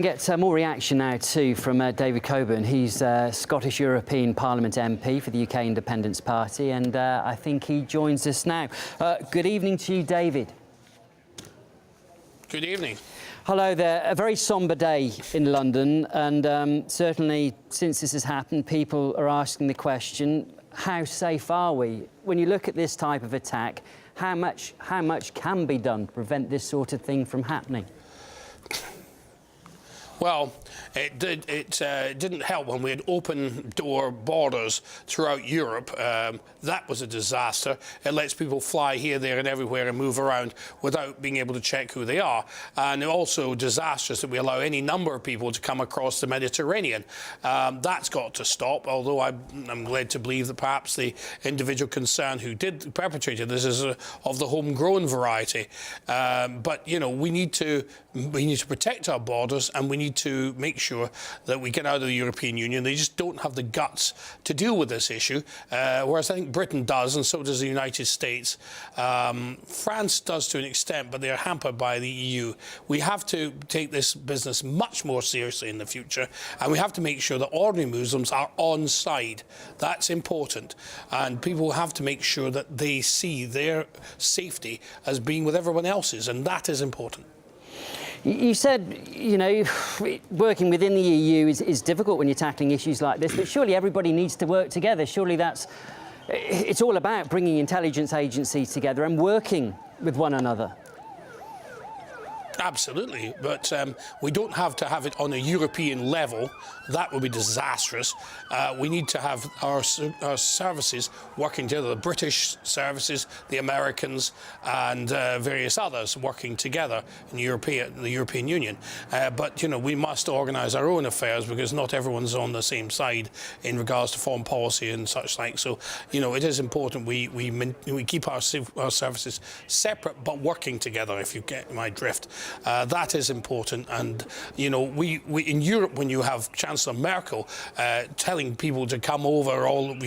Get more reaction now too from David Coburn. He's Scottish European Parliament MP for the UK Independence Party, and I think he joins us now. Good evening to you, David. Good evening. Hello there. A very sombre day in London, and certainly since this has happened, people are asking the question, how safe are we? When you look at this type of attack, how much can be done to prevent this sort of thing from happening? Well, it didn't help when we had open-door borders throughout Europe. That was a disaster. It lets people fly here, there and everywhere and move around without being able to check who they are. And also disastrous that we allow any number of people to come across the Mediterranean. That's got to stop, although I'm led to believe that perhaps the individual concerned who perpetrated this is of the homegrown variety. But, you know, we need to protect our borders, and we need to make sure that we get out of the European Union. They just don't have the guts to deal with this issue, whereas I think Britain does, and so does the United States. France does to an extent, but they are hampered by the EU. We have to take this business much more seriously in the future, and we have to make sure that ordinary Muslims are on side. That's important, and people have to make sure that they see their safety as being with everyone else's, and that is important. You said, you know, working within the EU is difficult when you're tackling issues like this, but surely everybody needs to work together. Surely it's all about bringing intelligence agencies together and working with one another. Absolutely, but we don't have to have it on a European level. That would be disastrous. We need to have our services working together, the British services, the Americans and various others working together in the European Union. But, you know, we must organise our own affairs because not everyone's on the same side in regards to foreign policy and such like. So, you know, it is important we keep our services separate but working together, if you get my drift. That is important, and you know, we in Europe, when you have Chancellor Merkel telling people to come over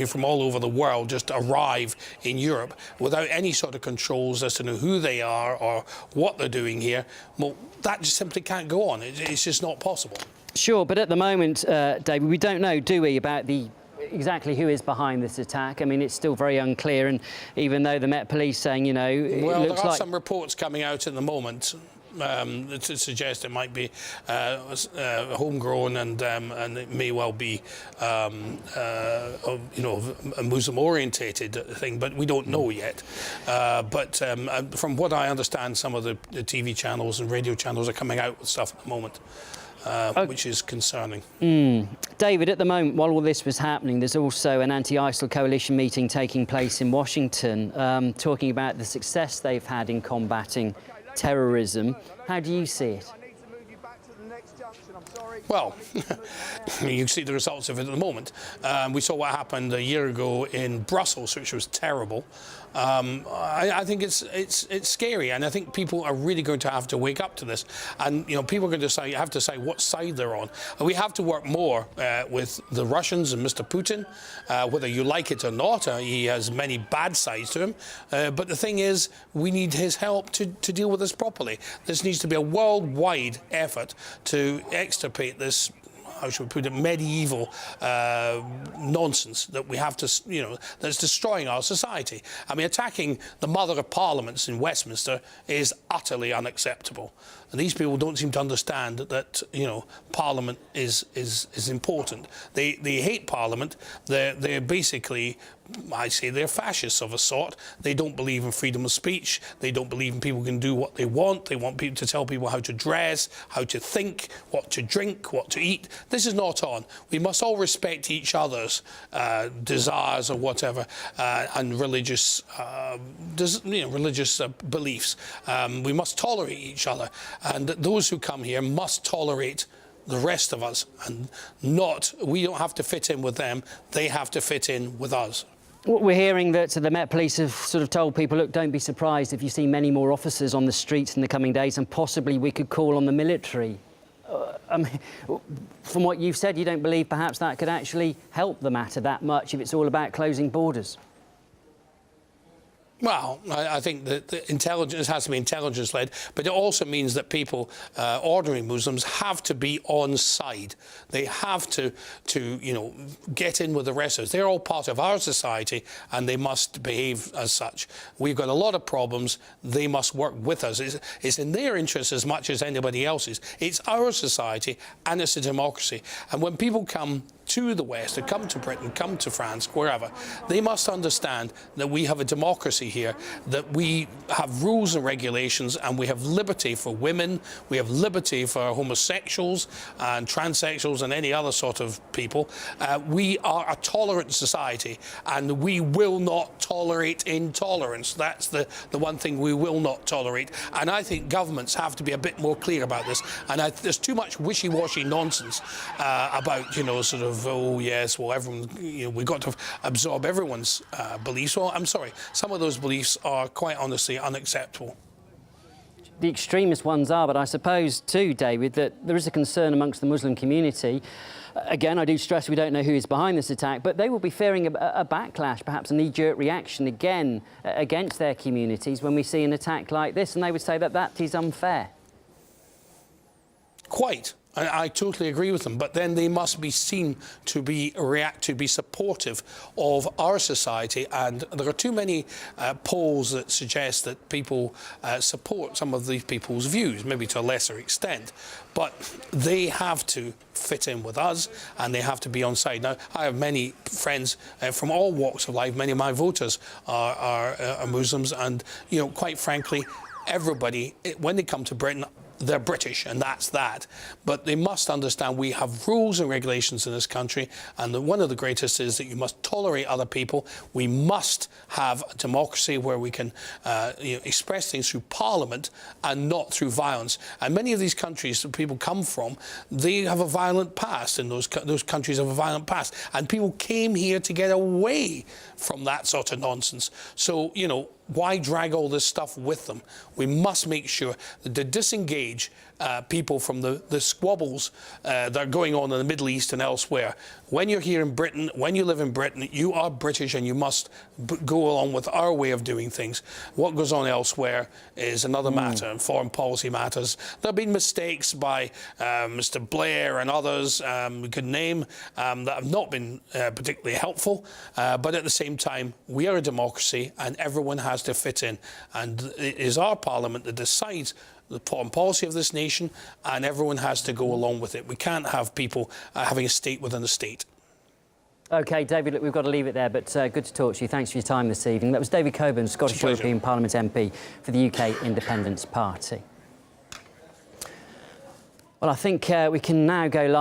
from all over the world, just arrive in Europe without any sort of controls as to know who they are or what they're doing here, well, that just simply can't go on. It's just not possible. Sure, but at the moment, David, we don't know, do we, about exactly who is behind this attack. I mean, it's still very unclear, and even though the Met Police saying, you know, well, it looks there are like some reports coming out at the moment to suggest it might be homegrown, and it may well be, you know, a Muslim-orientated thing, but we don't know yet. But from what I understand, some of the TV channels and radio channels are coming out with stuff at the moment. Which is concerning. David, at the moment, while all this was happening, there's also an anti-ISIL coalition meeting taking place in Washington, talking about the success they've had in combating terrorism. How do you see it? Well, you see the results of it at the moment. We saw what happened a year ago in Brussels, which was terrible. I think it's scary, and I think people are really going to have to wake up to this. And you know, people are going to have to decide what side they're on. And we have to work more with the Russians and Mr. Putin, whether you like it or not. He has many bad sides to him. But the thing is, we need his help to deal with this properly. This needs to be a worldwide effort to extirpate this, how should we put it, medieval nonsense that we have to, you know, that's destroying our society. I mean, attacking the mother of parliaments in Westminster is utterly unacceptable. And these people don't seem to understand that, you know, Parliament is important. They hate Parliament. They're basically, I say they're fascists of a sort. They don't believe in freedom of speech. They don't believe in people can do what they want. They want people to tell people how to dress, how to think, what to drink, what to eat. This is not on. We must all respect each other's desires or whatever, and religious, beliefs. We must tolerate each other, and those who come here must tolerate the rest of us, and we don't have to fit in with them. They have to fit in with us. We're hearing that the Met Police have sort of told people, look, don't be surprised if you see many more officers on the streets in the coming days, and possibly we could call on the military. I mean, from what you've said, you don't believe perhaps that could actually help the matter that much if it's all about closing borders? Well, I think that the intelligence has to be intelligence-led, but it also means that people, ordinary Muslims, have to be on side. They have to you know, get in with the rest of us. They're all part of our society, and they must behave as such. We've got a lot of problems. They must work with us. It's in their interest as much as anybody else's. It's our society, and it's a democracy. And when people come to the West, they come to Britain, come to France, wherever, they must understand that we have a democracy here, that we have rules and regulations, and we have liberty for women, we have liberty for homosexuals and transsexuals and any other sort of people. We are a tolerant society, and we will not tolerate intolerance. That's the one thing we will not tolerate. And I think governments have to be a bit more clear about this. And there's too much wishy-washy nonsense about, you know, sort of, oh yes, well, everyone, you know, we've got to absorb everyone's beliefs. Well, I'm sorry, some of those beliefs are quite honestly unacceptable. The extremist ones are, but I suppose too, David, that there is a concern amongst the Muslim community. Again, I do stress we don't know who is behind this attack, but they will be fearing a backlash, perhaps a knee-jerk reaction again against their communities when we see an attack like this, and they would say that that is unfair. Quite. I totally agree with them, but then they must be seen to be supportive of our society, and there are too many polls that suggest that people support some of these people's views, maybe to a lesser extent, but they have to fit in with us, and they have to be on side. Now, I have many friends from all walks of life. Many of my voters are Muslims, and, you know, quite frankly, everybody, when they come to Britain, they're British, and that's that. But they must understand we have rules and regulations in this country, and one of the greatest is that you must tolerate other people. We must have a democracy where we can you know, express things through Parliament and not through violence. And many of these countries that people come from, they have a violent past, and those countries have a violent past. And people came here to get away from that sort of nonsense. So, you know, why drag all this stuff with them? We must make sure that they disengage people from the squabbles that are going on in the Middle East and elsewhere. When you're here in Britain, when you live in Britain, you are British, and you must go along with our way of doing things. What goes on elsewhere is another matter, and foreign policy matters. There have been mistakes by Mr. Blair and others we could name that have not been particularly helpful, but at the same time, we are a democracy, and everyone has to fit in, and it is our Parliament that decides the foreign policy of this nation, and everyone has to go along with it. We can't have people having a state within a state. OK, David, look, we've got to leave it there, but good to talk to you. Thanks for your time this evening. That was David Coburn, Scottish European Parliament MP for the UK Independence Party. Well, I think we can now go live.